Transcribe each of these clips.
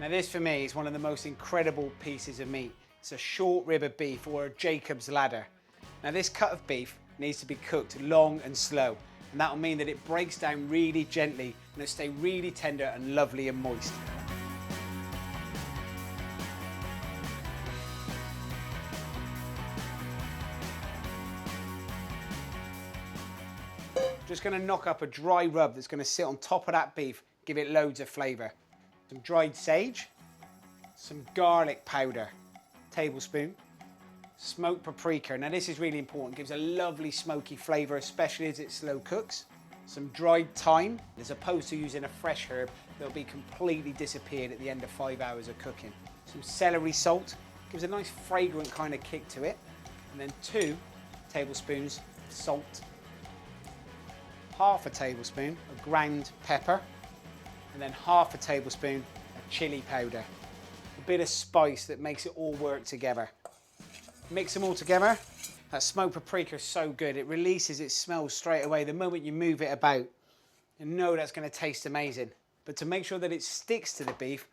Now this for me is one of the most incredible pieces of meat. It's a short rib of beef, or a Jacob's ladder. Now this cut of beef needs to be cooked long and slow, and that will mean that it breaks down really gently and it'll stay really tender and lovely and moist. Just going to knock up a dry rub that's going to sit on top of that beef, give it loads of flavour. Some dried sage, some garlic powder, tablespoon, smoked paprika. Now this is really important, gives a lovely smoky flavour, especially as it slow cooks. Some dried thyme, as opposed to using a fresh herb that'll be completely disappeared at the end of 5 hours of cooking. Some celery salt, gives a nice fragrant kind of kick to it. And then 2 tablespoons salt, half a tablespoon of ground pepper, and then half a tablespoon of chili powder. A bit of spice that makes it all work together. Mix them all together. That smoked paprika is so good. It releases its smell straight away. The moment you move it about, you know that's going to taste amazing. But to make sure that it sticks to the beef,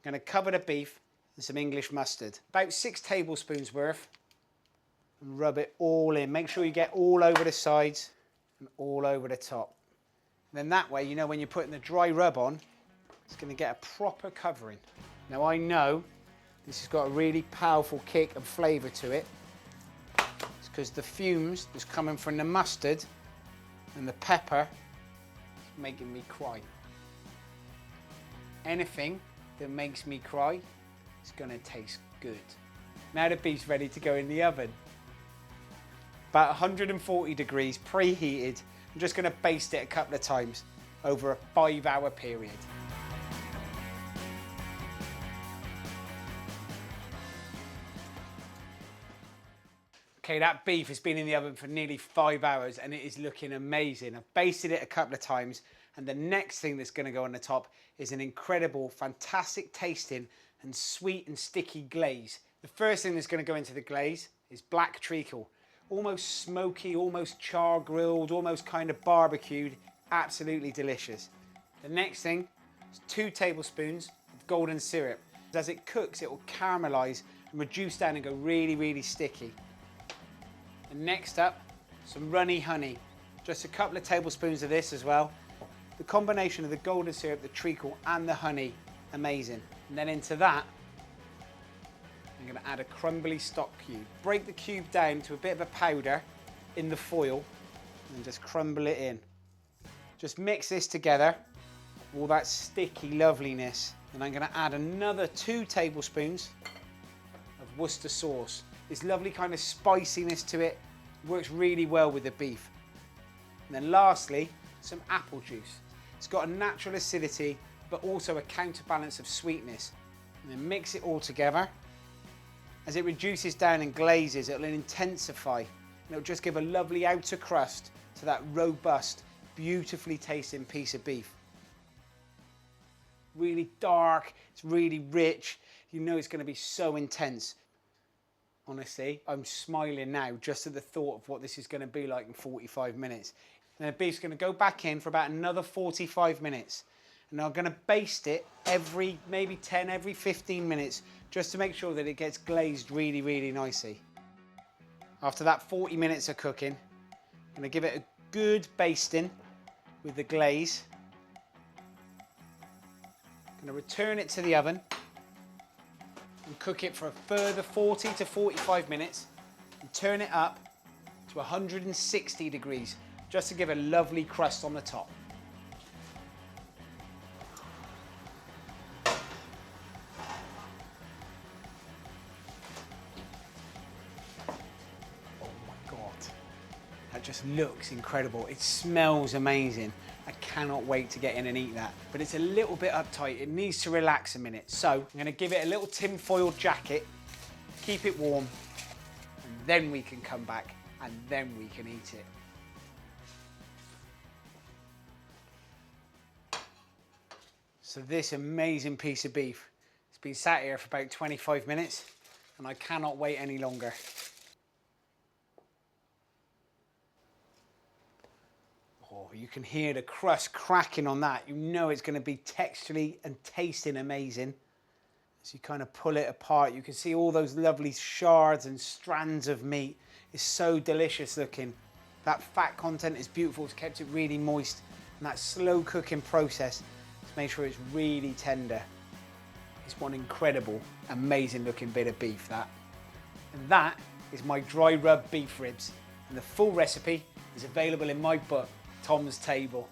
I'm going to cover the beef in some English mustard. About 6 tablespoons worth. And rub it all in. Make sure you get all over the sides and all over the top. And then that way, you know when you're putting the dry rub on, it's going to get a proper covering. Now I know this has got a really powerful kick and flavour to it. It's because the fumes that's coming from the mustard and the pepper is making me cry. Anything that makes me cry is going to taste good. Now the beef's ready to go in the oven. About 140 degrees, preheated. I'm just going to baste it a couple of times over a 5-hour period. Okay, that beef has been in the oven for nearly 5 hours and it is looking amazing. I've basted it a couple of times, and the next thing that's going to go on the top is an incredible, fantastic tasting and sweet and sticky glaze. The first thing that's going to go into the glaze is black treacle. Almost smoky, almost char grilled, almost kind of barbecued, absolutely delicious. The next thing is 2 tablespoons of golden syrup. As it cooks, it will caramelise and reduce down and go really, really sticky. And next up, some runny honey. Just a couple of tablespoons of this as well. The combination of the golden syrup, the treacle and the honey, amazing. And then into that, I'm going to add a crumbly stock cube. Break the cube down to a bit of a powder in the foil and just crumble it in. Just mix this together, all that sticky loveliness. And I'm going to add another 2 tablespoons of Worcester sauce. This lovely kind of spiciness to it works really well with the beef. And then lastly, some apple juice. It's got a natural acidity, but also a counterbalance of sweetness. And then mix it all together. As it reduces down and glazes, it'll intensify, and it'll just give a lovely outer crust to that robust, beautifully tasting piece of beef. Really dark, it's really rich. You know it's going to be so intense. Honestly, I'm smiling now just at the thought of what this is going to be like in 45 minutes. And the beef's going to go back in for about another 45 minutes. And I'm going to baste it every, maybe 10, every 15 minutes, just to make sure that it gets glazed really, really nicely. After that 40 minutes of cooking, I'm going to give it a good basting with the glaze. I'm going to return it to the oven and cook it for a further 40 to 45 minutes and turn it up to 160 degrees, just to give a lovely crust on the top. That just looks incredible. It smells amazing. I cannot wait to get in and eat that. But it's a little bit uptight. It needs to relax a minute. So I'm going to give it a little tinfoil jacket, keep it warm, and then we can come back and then we can eat it. So this amazing piece of beef, it's been sat here for about 25 minutes and I cannot wait any longer. Oh, you can hear the crust cracking on that. You know it's going to be texturally and tasting amazing. So you kind of pull it apart. You can see all those lovely shards and strands of meat. It's so delicious looking. That fat content is beautiful. It's kept it really moist. And that slow cooking process to make sure it's really tender. It's one incredible, amazing looking bit of beef, that. And that is my dry rub beef ribs. And the full recipe is available in my book, Tom's Table.